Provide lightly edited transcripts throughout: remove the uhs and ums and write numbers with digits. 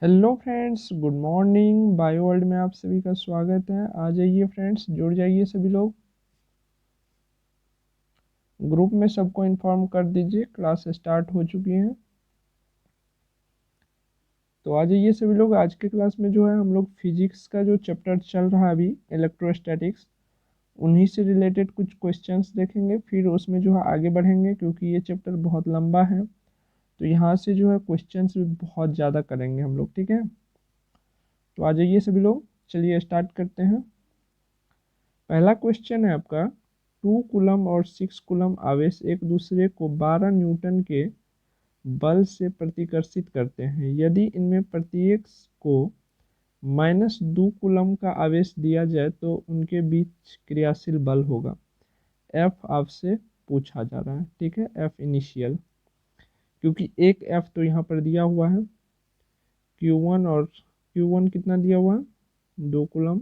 Hello friends, good morning. Bio world में आप सभी का स्वागत है। आ जाइए फ्रेंड्स, जुड़ जाइए सभी लोग। ग्रुप में सबको इन्फॉर्म कर दीजिए, क्लास स्टार्ट हो चुकी है। तो आ जाइए सभी लोग। आज के क्लास में जो है हम लोग फिजिक्स का जो चैप्टर चल रहा है अभी, इलेक्ट्रोस्टैटिक्स, उन्हीं से रिलेटेड कुछ क्वेश्चंस देखेंगे। फिर उसमें जो है आगे बढ़ेंगे, क्योंकि ये चैप्टर बहुत लंबा है। तो यहाँ से जो है क्वेश्चंस भी बहुत ज़्यादा करेंगे हम लोग, ठीक है। तो आ जाइए सभी लोग, चलिए स्टार्ट करते हैं। पहला क्वेश्चन है आपका, 2 कूलम और 6 कूलम आवेश एक दूसरे को 12 न्यूटन के बल से प्रतिकर्षित करते हैं। यदि इनमें प्रत्येक को -2 कूलम का आवेश दिया जाए तो उनके बीच क्रियाशील बल होगा। एफ आपसे पूछा जा रहा है, ठीक है। एफ इनिशियल, क्योंकि एक एफ तो यहाँ पर दिया हुआ है, Q1 और Q1 कितना दिया हुआ है, 2 कूलम।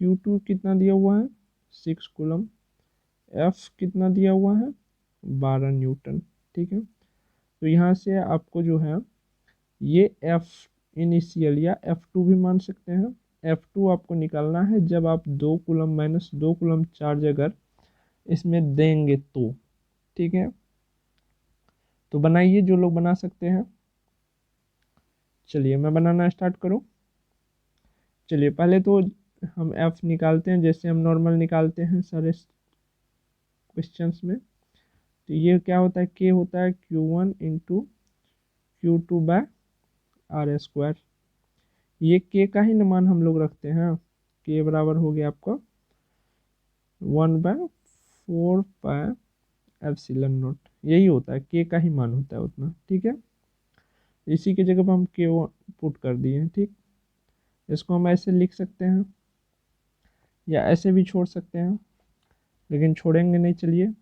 Q2 कितना दिया हुआ है, 6 कूलम। एफ कितना दिया हुआ है, 12 न्यूटन, ठीक है। तो यहाँ से आपको जो है ये एफ इनिशियल या F2 भी मान सकते हैं। F2 आपको निकालना है जब आप 2 कूलम -2 कूलम चार्ज अगर इसमें देंगे तो, ठीक है। तो बनाइए, जो लोग बना सकते हैं। चलिए मैं बनाना स्टार्ट करूँ। चलिए पहले तो हम एफ निकालते हैं, जैसे हम नॉर्मल निकालते हैं सारे क्वेश्चंस में। तो ये क्या होता है, के होता है Q1 इंटू Q2/r²। ये के का ही मान हम लोग रखते हैं। के बराबर हो गया आपका 1/4πε0। यही होता है, के का ही मान होता है उतना, ठीक है। इसी की जगह पर हम के पुट कर दिए हैं, ठीक। इसको हम ऐसे लिख सकते हैं या ऐसे भी छोड़ सकते हैं, लेकिन छोड़ेंगे नहीं, चलिए,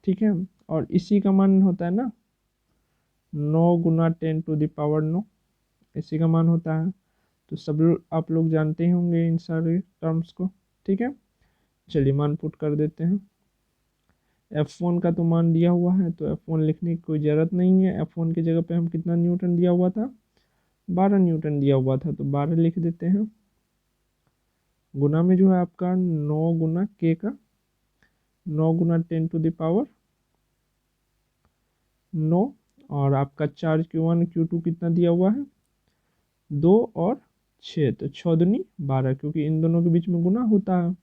ठीक है। और इसी का मान होता है ना 9 × 10⁻⁹ इसी का मान होता है। तो सब आप लोग जानते ही होंगे इन सारे टर्म्स को, ठीक है। चलिए मान पुट कर देते हैं। F1 का तो मान दिया हुआ है, तो F1 लिखने की कोई ज़रूरत नहीं है। F1 की जगह पे हम कितना न्यूटन दिया हुआ था, 12 न्यूटन दिया हुआ था, तो 12 लिख देते हैं। गुना में जो है आपका 9 गुना के का 9 × 10⁻⁹ और आपका चार्ज Q1 Q2 कितना दिया हुआ है, 2 और 6, तो 6 दूनी 12, क्योंकि इन दोनों के बीच में गुना होता है।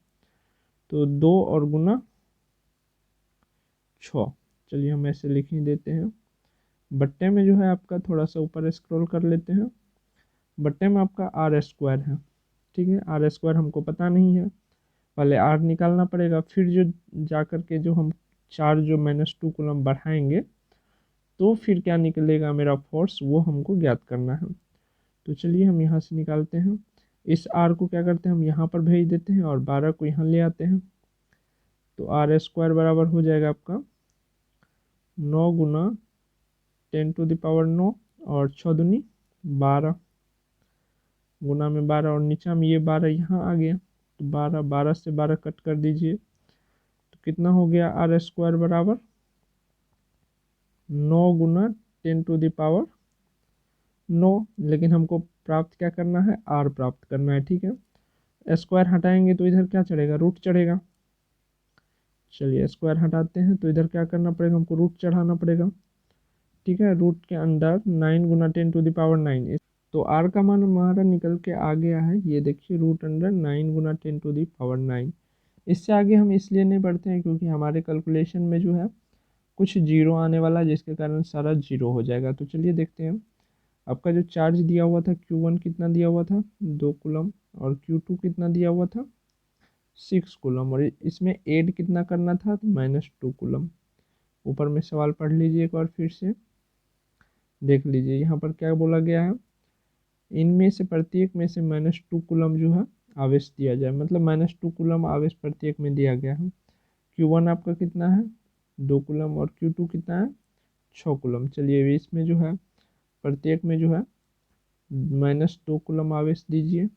तो 2 और गुना 6। चलिए हम ऐसे लिख ही देते हैं। बट्टे में जो है आपका थोड़ा सा ऊपर स्क्रॉल कर लेते हैं। बट्टे में आपका R² है, ठीक है। R² हमको पता नहीं है, पहले R निकालना पड़ेगा, फिर जो जा कर के जो हम चार्ज जो -2 कूलम बढ़ाएंगे तो फिर क्या निकलेगा मेरा फोर्स, वो हमको ज्ञात करना है। तो चलिए हम यहाँ से निकालते हैं। इस R को क्या करते हैं, हम यहाँ पर भेज देते हैं और 12 को यहाँ ले आते हैं। तो R² बराबर हो जाएगा आपका 9 × 10⁻⁹ और 6 दूनी 12, गुना में 12 और नीचा में ये 12 यहाँ आ गया। तो 12 से 12 कट कर दीजिए, तो कितना हो गया, R² बराबर 9 × 10⁻⁹। लेकिन हमको प्राप्त क्या करना है, R प्राप्त करना है, ठीक है। स्क्वायर हटाएंगे तो इधर क्या चढ़ेगा, रूट चढ़ेगा। चलिए स्क्वायर हटाते हैं तो इधर क्या करना पड़ेगा, हमको रूट चढ़ाना पड़ेगा, ठीक है। रूट के अंदर 9 × 10⁻⁹। तो आर का मान हमारा निकल के आ गया है, ये देखिए, √9 × 10⁻⁹। इससे आगे हम इसलिए नहीं बढ़ते हैं क्योंकि हमारे कैलकुलेशन में जो है कुछ जीरो आने वाला है, जिसके कारण सारा जीरो हो जाएगा। तो चलिए देखते हैं। आपका जो चार्ज दिया हुआ था Q1 कितना दिया हुआ था, 2 कूलम, और Q2 कितना दिया हुआ था, 6 कूलम, और इसमें ऐड कितना करना था, तो -2 कूलम। ऊपर में सवाल पढ़ लीजिए एक बार फिर से, देख लीजिए यहाँ पर क्या बोला गया है। इनमें से प्रत्येक में से -2 कूलम जो है आवेश दिया जाए, मतलब -2 कूलम आवेश प्रत्येक में दिया गया है। Q1 आपका कितना है, 2 कूलम, और Q2 कितना है, 6 कूलम। चलिए इसमें जो है प्रत्येक में जो है -2 कूलम आवेश दीजिए,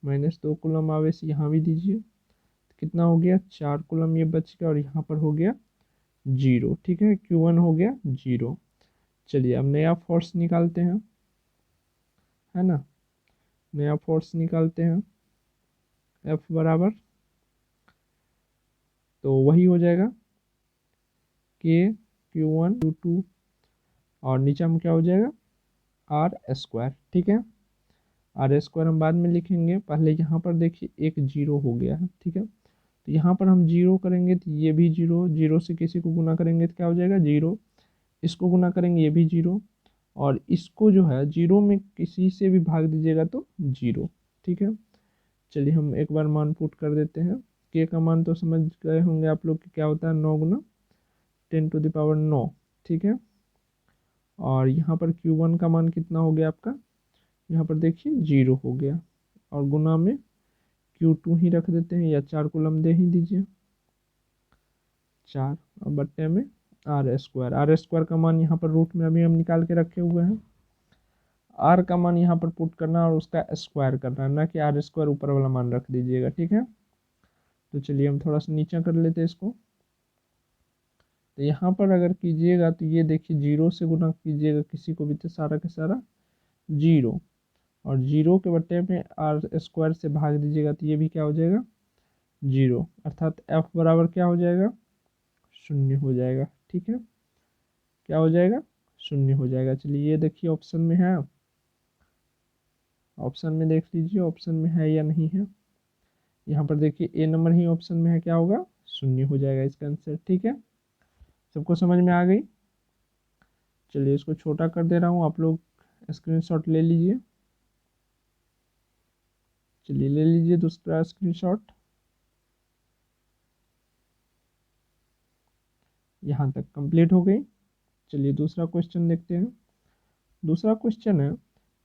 -2 कूलम आवेश यहाँ भी दीजिए। तो कितना हो गया, 4 कूलम ये बच गया, और यहाँ पर हो गया 0, ठीक है। Q1 हो गया 0। चलिए अब नया फोर्स निकालते हैं, है ना, नया फोर्स निकालते हैं F बराबर, तो वही हो जाएगा K Q1 Q2 और नीचे में क्या हो जाएगा R स्क्वायर। ठीक है, R स्क्वायर हम बाद में लिखेंगे, पहले यहाँ पर देखिए एक जीरो हो गया है। ठीक है, तो यहाँ पर हम जीरो करेंगे तो ये भी जीरो, जीरो से किसी को गुना करेंगे तो क्या हो जाएगा जीरो, इसको गुना करेंगे ये भी जीरो, और इसको जो है जीरो में किसी से भी भाग दीजिएगा तो जीरो। ठीक है, चलिए हम एक बार मान पुट कर देते हैं। के का मान तो समझ गए होंगे आप लोग कि क्या होता है, 9 गुना 10⁻9। ठीक है, और यहाँ पर Q1 का मान कितना हो गया आपका, यहाँ पर देखिए जीरो हो गया, और गुना में Q2 ही रख देते हैं, या 4 कॉलम दे ही दीजिए 4, और बट्टे में R स्क्वायर। R स्क्वायर का मान यहाँ पर रूट में अभी हम निकाल के रखे हुए हैं, R का मान यहाँ पर पुट करना और उसका स्क्वायर करना है, ना कि R स्क्वायर ऊपर वाला मान रख दीजिएगा। ठीक है, तो चलिए हम थोड़ा सा नीचा कर लेते हैं इसको। तो यहाँ पर अगर कीजिएगा तो ये देखिए जीरो से गुना कीजिएगा किसी को भी तो सारा का सारा जीरो, और जीरो के बट्टे में R स्क्वायर से भाग दीजिएगा तो ये भी क्या हो जाएगा जीरो, अर्थात F बराबर क्या हो जाएगा शून्य हो जाएगा। ठीक है, क्या हो जाएगा शून्य हो जाएगा। चलिए ये देखिए ऑप्शन में है, ऑप्शन में देख लीजिए ऑप्शन में है या नहीं है। यहाँ पर देखिए ए नंबर ही ऑप्शन में है, क्या होगा शून्य हो जाएगा इसका आंसर। ठीक है, सबको समझ में आ गई। चलिए इसको छोटा कर दे रहा हूँ, आप लोग स्क्रीनशॉट ले लीजिए। चलिए ले लीजिए दूसरा स्क्रीनशॉट, यहाँ तक कंप्लीट हो गई। चलिए दूसरा क्वेश्चन देखते हैं। दूसरा क्वेश्चन है,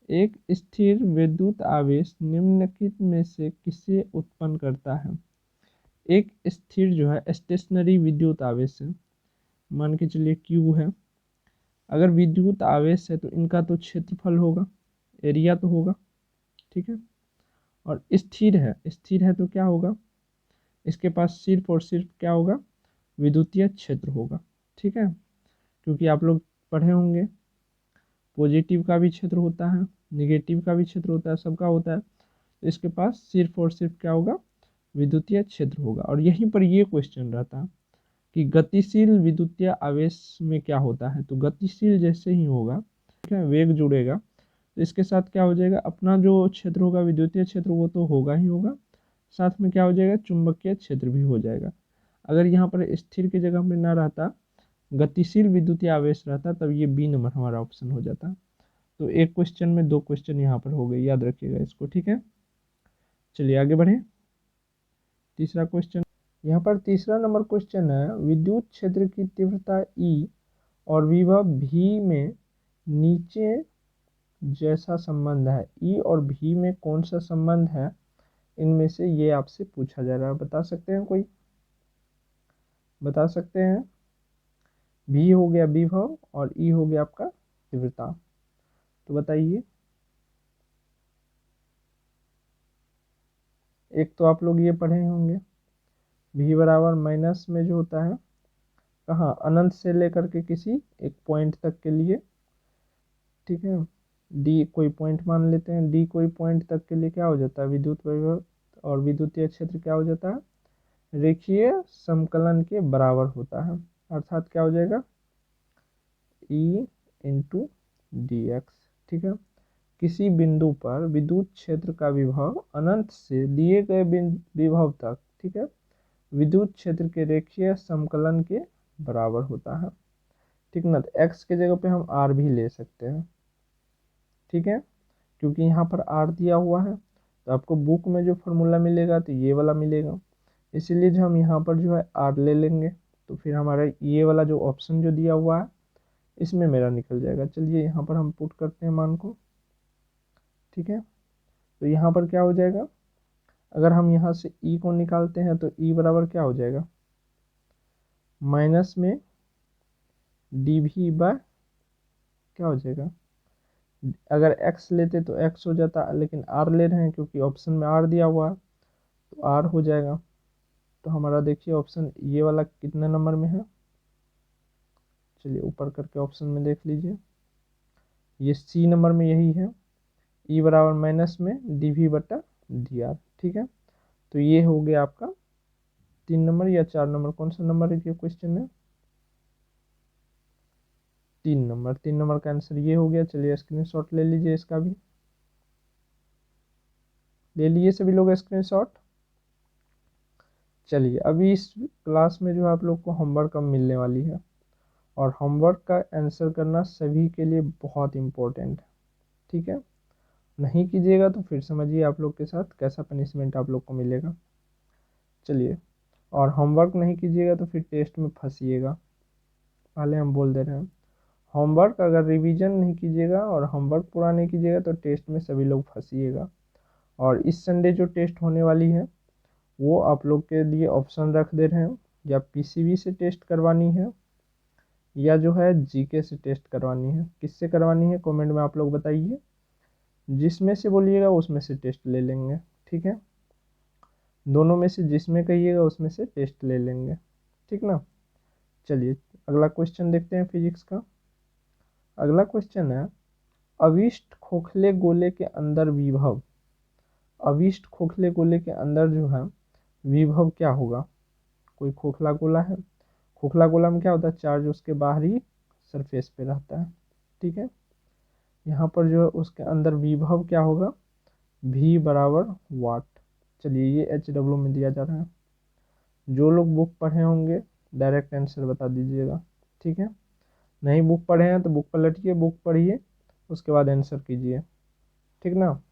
एक स्थिर विद्युत आवेश निम्नलिखित में से किसे उत्पन्न करता है। एक स्थिर जो है स्टेशनरी विद्युत आवेश है, मान के चलिए Q है। अगर विद्युत आवेश है तो इनका तो क्षेत्रफल होगा, एरिया तो होगा। ठीक है, और स्थिर है, स्थिर है तो क्या होगा, इसके पास सिर्फ और सिर्फ क्या होगा विद्युतीय क्षेत्र होगा। ठीक है, क्योंकि आप लोग पढ़े होंगे पॉजिटिव का भी क्षेत्र होता है, निगेटिव का भी क्षेत्र होता है, सबका होता है। तो इसके पास सिर्फ और सिर्फ क्या होगा विद्युतीय क्षेत्र होगा। और यहीं पर ये क्वेश्चन रहता है कि गतिशील विद्युतीय आवेश में क्या होता है, तो गतिशील जैसे ही होगा, ठीक है, वेग जुड़ेगा तो इसके साथ क्या हो जाएगा, अपना जो क्षेत्र होगा विद्युतीय क्षेत्र वो तो होगा ही होगा, साथ में क्या हो जाएगा चुंबकीय क्षेत्र भी हो जाएगा। अगर यहाँ पर स्थिर की जगह में ना रहता, गतिशील विद्युतीय आवेश रहता, तब ये बी नंबर हमारा ऑप्शन हो जाता। तो एक क्वेश्चन में दो क्वेश्चन यहाँ पर हो गए, याद रखिएगा इसको। ठीक है, चलिए आगे बढ़े। तीसरा क्वेश्चन, यहाँ पर तीसरा नंबर क्वेश्चन है, विद्युत क्षेत्र की तीव्रता E और विभव V में नीचे जैसा संबंध है। E और V में कौन सा संबंध है इनमें से, ये आपसे पूछा जा रहा है। बता सकते हैं कोई, बता सकते हैं। V हो गया विभव और E हो गया आपका तीव्रता, तो बताइए। एक तो आप लोग ये पढ़े होंगे V बराबर माइनस में जो होता है कहाँ, अनंत से लेकर के किसी एक पॉइंट तक के लिए। ठीक है, D कोई पॉइंट मान लेते हैं, D कोई पॉइंट तक के लिए क्या हो जाता है विद्युत विभव, और विद्युतीय क्षेत्र क्या हो जाता है रेखीय समकलन के बराबर होता है, अर्थात क्या हो जाएगा E इंटू डी एक्स। ठीक है, किसी बिंदु पर विद्युत क्षेत्र का विभव अनंत से दिए गए विभव तक, ठीक है, विद्युत क्षेत्र के रेखीय समकलन के बराबर होता है। ठीक ना, तो x के जगह पे हम r भी ले सकते हैं। ठीक है, क्योंकि यहाँ पर r दिया हुआ है तो आपको बुक में जो फॉर्मूला मिलेगा तो ये वाला मिलेगा, इसीलिए जो हम यहाँ पर जो है r ले लेंगे, तो फिर हमारा ये वाला जो ऑप्शन जो दिया हुआ है इसमें मेरा निकल जाएगा। चलिए यहाँ पर हम पुट करते हैं मान को। ठीक है, तो यहाँ पर क्या हो जाएगा, अगर हम यहाँ से E को निकालते हैं तो E बराबर क्या हो जाएगा माइनस में dv बाय क्या हो जाएगा, अगर x लेते तो x हो जाता, लेकिन r ले रहे हैं क्योंकि ऑप्शन में r दिया हुआ है तो r हो जाएगा। तो हमारा देखिए ऑप्शन ये वाला कितने नंबर में है, चलिए ऊपर करके ऑप्शन में देख लीजिए। ये सी नंबर में यही है, ई बराबर माइनस में डी वी बटा डी आर। ठीक है, तो ये हो गया आपका 3 नंबर या 4 नंबर, कौन सा नंबर है ये क्वेश्चन है? 3 नंबर। 3 नंबर का आंसर ये हो गया। चलिए स्क्रीनशॉट ले लीजिए, इसका भी ले लीजिए सभी लोग स्क्रीनशॉट। चलिए अभी इस क्लास में जो आप लोग को होमवर्क अब मिलने वाली है, और होमवर्क का आंसर करना सभी के लिए बहुत इम्पोर्टेंट है। ठीक है, नहीं कीजिएगा तो फिर समझिए आप लोग के साथ कैसा पनिशमेंट आप लोग को मिलेगा। चलिए, और होमवर्क नहीं कीजिएगा तो फिर टेस्ट में फंसिएगा, पहले हम बोल दे रहे हैं। होमवर्क अगर रिवीजन नहीं कीजिएगा और होमवर्क पूरा नहीं कीजिएगा तो टेस्ट में सभी लोग फंसिएगा। और इस संडे जो टेस्ट होने वाली है वो आप लोग के लिए ऑप्शन रख दे रहे हैं, या पीसीबी से टेस्ट करवानी है या जो है जीके से टेस्ट करवानी है। किससे करवानी है कमेंट में आप लोग बताइए, जिसमें से बोलिएगा उसमें से टेस्ट ले लेंगे। ठीक है, दोनों में से जिसमें कहिएगा उसमें से टेस्ट ले लेंगे। ठीक ना। चलिए अगला क्वेश्चन देखते हैं फिजिक्स का। अगला क्वेश्चन है, अविष्ट खोखले गोले के अंदर विभव। अविष्ट खोखले गोले के अंदर जो है विभव क्या होगा? कोई खोखला गोला है, खोखला गोला में क्या होता है, चार्ज उसके बाहरी सरफेस पे रहता है। ठीक है, यहाँ पर जो है उसके अंदर विभव क्या होगा, V बराबर वाट। चलिए ये HW में दिया जा रहा है। जो लोग बुक पढ़े होंगे डायरेक्ट आंसर बता दीजिएगा। ठीक है, नहीं बुक पढ़े हैं तो बुक पलटिए, बुक पढ़िए, उसके बाद आंसर कीजिए। ठीक ना,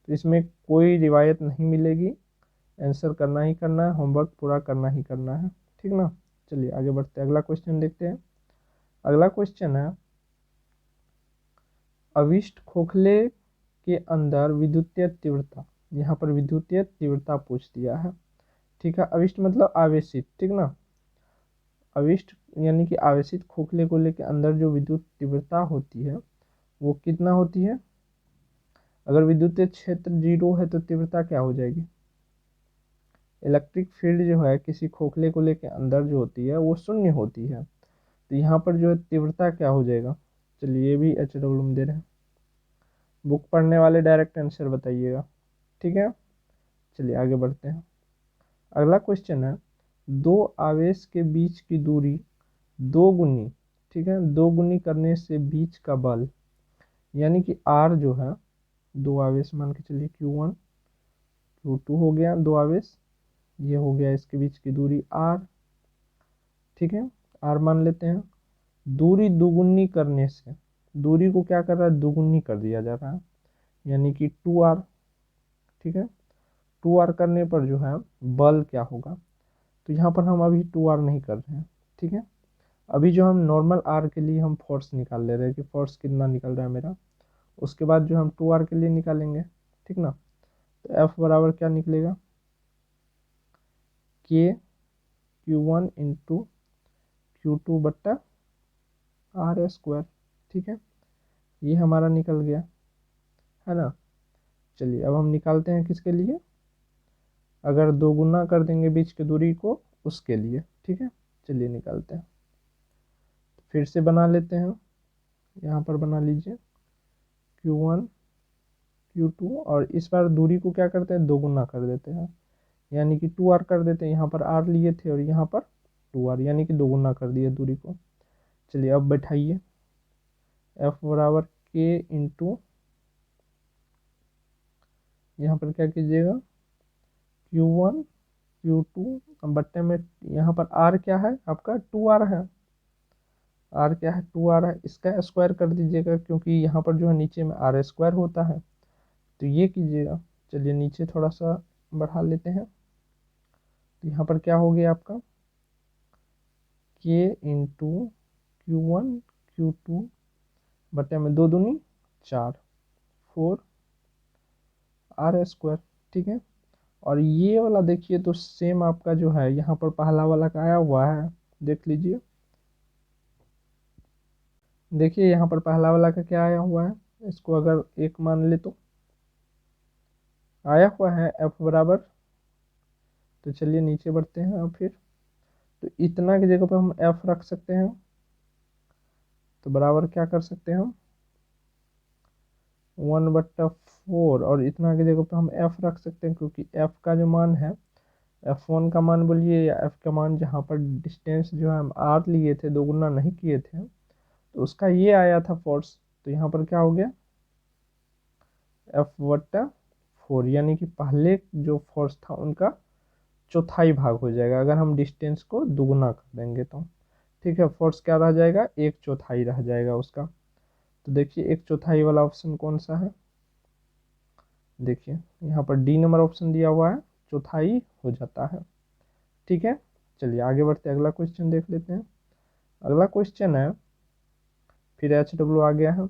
तो इसमें कोई रिवायत नहीं मिलेगी, आंसर करना ही करना है, होमवर्क पूरा करना ही करना है। ठीक ना। चलिए आगे बढ़ते हैं, अगला क्वेश्चन देखते हैं। अगला क्वेश्चन है, अविष्ट खोखले के अंदर विद्युतीय तीव्रता। यहाँ पर विद्युतीय तीव्रता पूछ दिया है। ठीक है, अविष्ट मतलब आवेशित। ठीक ना, अविष्ट यानी कि आवेशित खोखले गोले के अंदर जो विद्युत तीव्रता होती है वो कितना होती है? अगर विद्युतीय क्षेत्र 0 है तो तीव्रता क्या हो जाएगी? इलेक्ट्रिक फील्ड जो है किसी खोखले गोले के अंदर जो होती है वो 0 होती है, तो यहाँ पर जो है तीव्रता क्या हो जाएगा? चलिए ये भी HW में दे रहे हैं, बुक पढ़ने वाले डायरेक्ट आंसर बताइएगा। ठीक है, चलिए आगे बढ़ते हैं। अगला क्वेश्चन है, दो आवेश के बीच की दूरी दो गुनी, ठीक है, दो गुनी करने से बीच का बल, यानी कि R जो है, दो आवेश मान के चलिए Q1 Q2 हो गया दो आवेश, ये हो गया इसके बीच की दूरी R। ठीक है, R मान लेते हैं। दूरी दुगुनी करने से, दूरी को क्या कर रहा है, दुगुनी कर दिया जा रहा है, यानी कि 2R। ठीक है, 2R करने पर जो है बल क्या होगा? तो यहाँ पर हम अभी 2R नहीं कर रहे हैं। ठीक है, अभी जो हम नॉर्मल R के लिए हम फोर्स निकाल ले रहे हैं कि फोर्स कितना निकल रहा है मेरा, उसके बाद जो हम 2R के लिए निकालेंगे। ठीक ना, तो F बराबर क्या निकलेगा, K Q1 इंटू Q2 बट्टा R²। ठीक है, ये हमारा निकल गया है ना। चलिए अब हम निकालते हैं किसके लिए, अगर दोगुना कर देंगे बीच की दूरी को उसके लिए। ठीक है, चलिए निकालते हैं, फिर से बना लेते हैं, यहाँ पर बना लीजिए Q1 Q2, और इस बार दूरी को क्या करते हैं, दोगुना कर देते हैं, यानी कि 2R कर देते हैं। यहाँ पर R लिए थे और यहाँ पर 2R, यानी कि दोगुना कर दिए दूरी को। चलिए अब बैठाइए, F बराबर K इंटू, यहाँ पर क्या कीजिएगा, Q1 Q2 बट्टे में, यहाँ पर R क्या है आपका, 2R है। R क्या है, 2R है, इसका स्क्वायर कर दीजिएगा, क्योंकि यहाँ पर जो है नीचे में R² होता है, तो ये कीजिएगा। चलिए नीचे थोड़ा सा बढ़ा लेते हैं, तो यहाँ पर क्या हो गया आपका, K इंटू Q1 Q2 बटे में 2 दूनी 4, 4R²। ठीक है, और ये वाला देखिए तो सेम आपका जो है यहाँ पर पहला वाला का आया हुआ है, देख लीजिए, देखिए यहाँ पर पहला वाला का क्या आया हुआ है, इसको अगर 1 मान ले तो आया हुआ है F बराबर। तो चलिए नीचे बढ़ते हैं अब फिर, तो इतना की जगह पर हम F रख सकते हैं, तो बराबर क्या कर सकते हैं हम, 1/4 और इतना की जगह पे हम f रख सकते हैं, क्योंकि f का जो मान है, f1 का मान बोलिए या f का मान, जहाँ पर डिस्टेंस जो है हम r लिए थे, दोगुना नहीं किए थे, तो उसका ये आया था फोर्स। तो यहाँ पर क्या हो गया, f/4, यानी कि पहले जो फोर्स था उनका चौथाई भाग हो जाएगा अगर हम डिस्टेंस को दुगुना कर देंगे तो। ठीक है, फोर्स क्या रह जाएगा, 1/4 रह जाएगा उसका। तो देखिए 1/4 वाला ऑप्शन कौन सा है, देखिए यहाँ पर डी नंबर ऑप्शन दिया हुआ है, चौथाई हो जाता है। ठीक है, चलिए आगे बढ़ते अगला क्वेश्चन देख लेते हैं। अगला क्वेश्चन है, फिर HW आ गया है,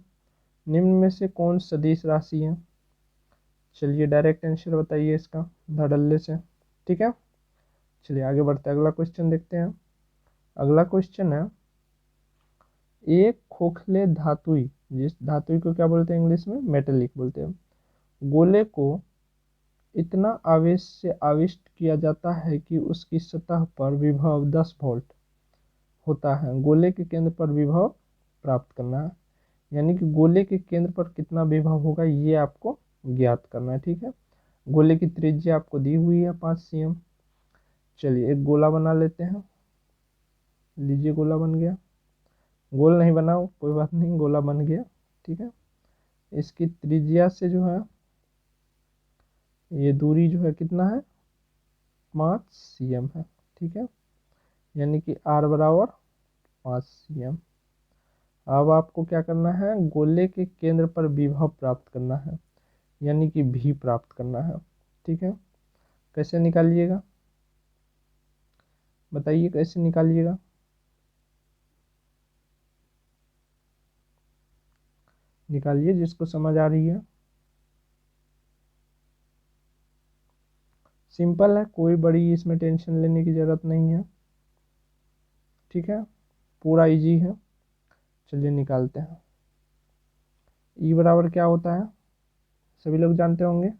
निम्न में से कौन सदिश राशि है। चलिए डायरेक्ट आंसर बताइए इसका धड़ल्ले से। ठीक है, चलिए आगे बढ़ते अगला क्वेश्चन देखते हैं। अगला क्वेश्चन है, एक खोखले धातुई, जिस धातुई को क्या बोलते हैं इंग्लिश में, मेटेलिक बोलते हैं, गोले को इतना आवेश से आविष्ट किया जाता है कि उसकी सतह पर विभव 10 वोल्ट होता है। गोले के केंद्र पर विभव प्राप्त करना है, यानी कि गोले के केंद्र पर कितना विभव होगा ये आपको ज्ञात करना है। ठीक है, गोले की त्रिज्या आपको दी हुई है 5 cm। चलिए एक गोला बना लेते हैं, लीजिए गोला बन गया, गोल नहीं बना कोई बात नहीं, गोला बन गया। ठीक है, इसकी त्रिज्या से जो है ये दूरी जो है कितना है, 5 cm है। ठीक है, यानी कि r बराबर 5 cm। अब आपको क्या करना है, गोले के केंद्र पर विभव प्राप्त करना है, यानी कि v प्राप्त करना है। ठीक है, कैसे निकालिएगा बताइए, कैसे निकालिएगा। निकालिए जिसको समझ आ रही है। सिंपल है, कोई बड़ी इसमें टेंशन लेने की ज़रूरत नहीं है। ठीक है, पूरा इजी है। चलिए निकालते हैं। ई बराबर क्या होता है, सभी लोग जानते होंगे,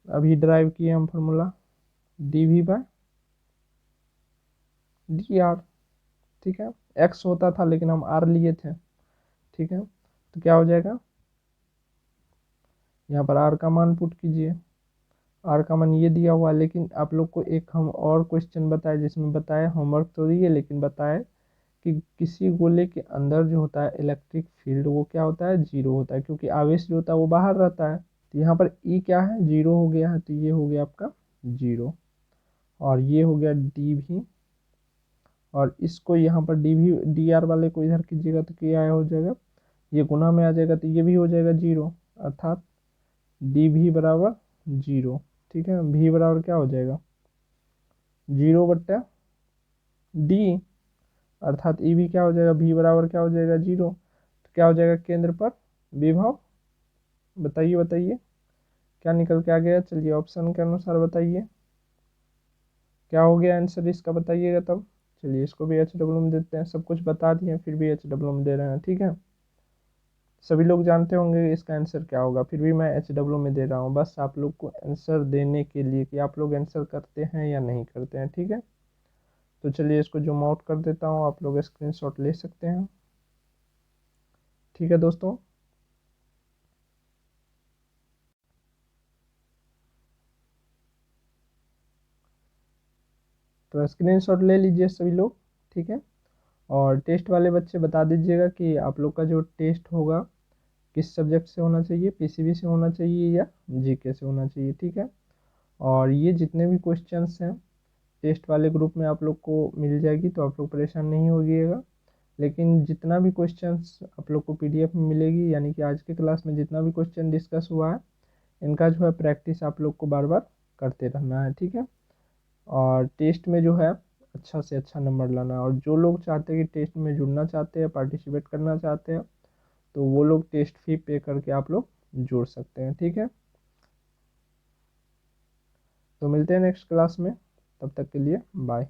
अभी ड्राइव किए हम फॉर्मूला, dv/dr। ठीक है, x होता था लेकिन हम r लिए थे। ठीक है, तो क्या हो जाएगा, यहाँ पर r का मान पुट कीजिए, r का मान ये दिया हुआ, लेकिन आप लोग को एक हम और क्वेश्चन बताए जिसमें बताया, होमवर्क तो दिए लेकिन बताए कि किसी गोले के अंदर जो होता है इलेक्ट्रिक फील्ड वो क्या होता है, 0 होता है, क्योंकि आवेश जो होता है वो बाहर रहता है। तो यहाँ पर ई क्या है, 0 हो गया है, तो ये हो गया आपका 0, और ये हो गया डी भी, और इसको यहाँ पर डी भी डी आर वाले को इधर कीजिएगा तो क्या हो जाएगा, ये गुना में आ जाएगा, तो ये भी हो जाएगा 0, अर्थात डी भी बराबर 0। ठीक है, भी बराबर क्या हो जाएगा, 0/d, अर्थात ई भी क्या हो जाएगा, भी बराबर क्या हो जाएगा, 0। तो क्या हो जाएगा, केंद्र पर विभव, बताइए बताइए क्या निकल के आ गया। चलिए ऑप्शन के अनुसार बताइए क्या हो गया आंसर इसका, बताइएगा तब। चलिए इसको भी HW में देते हैं, सब कुछ बता दिए फिर भी HW में दे रहे हैं। ठीक है, सभी लोग जानते होंगे इसका आंसर क्या होगा, फिर भी मैं HW में दे रहा हूँ, बस आप लोग को आंसर देने के लिए कि आप लोग आंसर करते हैं या नहीं करते हैं। ठीक है, तो चलिए इसको जूम आउट कर देता हूँ, आप लोग स्क्रीनशॉट ले सकते हैं। ठीक है दोस्तों, तो स्क्रीनशॉट ले लीजिए सभी लोग। ठीक है, और टेस्ट वाले बच्चे बता दीजिएगा कि आप लोग का जो टेस्ट होगा किस सब्जेक्ट से होना चाहिए, पीसीबी से होना चाहिए या जीके से होना चाहिए। ठीक है, और ये जितने भी क्वेश्चंस हैं टेस्ट वाले ग्रुप में आप लोग को मिल जाएगी, तो आप लोग परेशान नहीं होइएगा। लेकिन जितना भी क्वेश्चंस आप लोग को पीडीएफ में मिलेगी, यानी कि आज के क्लास में जितना भी क्वेश्चन डिस्कस हुआ है, इनका जो है प्रैक्टिस आप लोग को बार बार करते रहना है। ठीक है, और टेस्ट में जो है अच्छा से अच्छा नंबर लाना है, और जो लोग चाहते हैं कि टेस्ट में जुड़ना चाहते हैं, पार्टिसिपेट करना चाहते हैं, तो वो लोग टेस्ट फी पे करके आप लोग जुड़ सकते हैं। ठीक है, तो मिलते हैं नेक्स्ट क्लास में, तब तक के लिए बाय।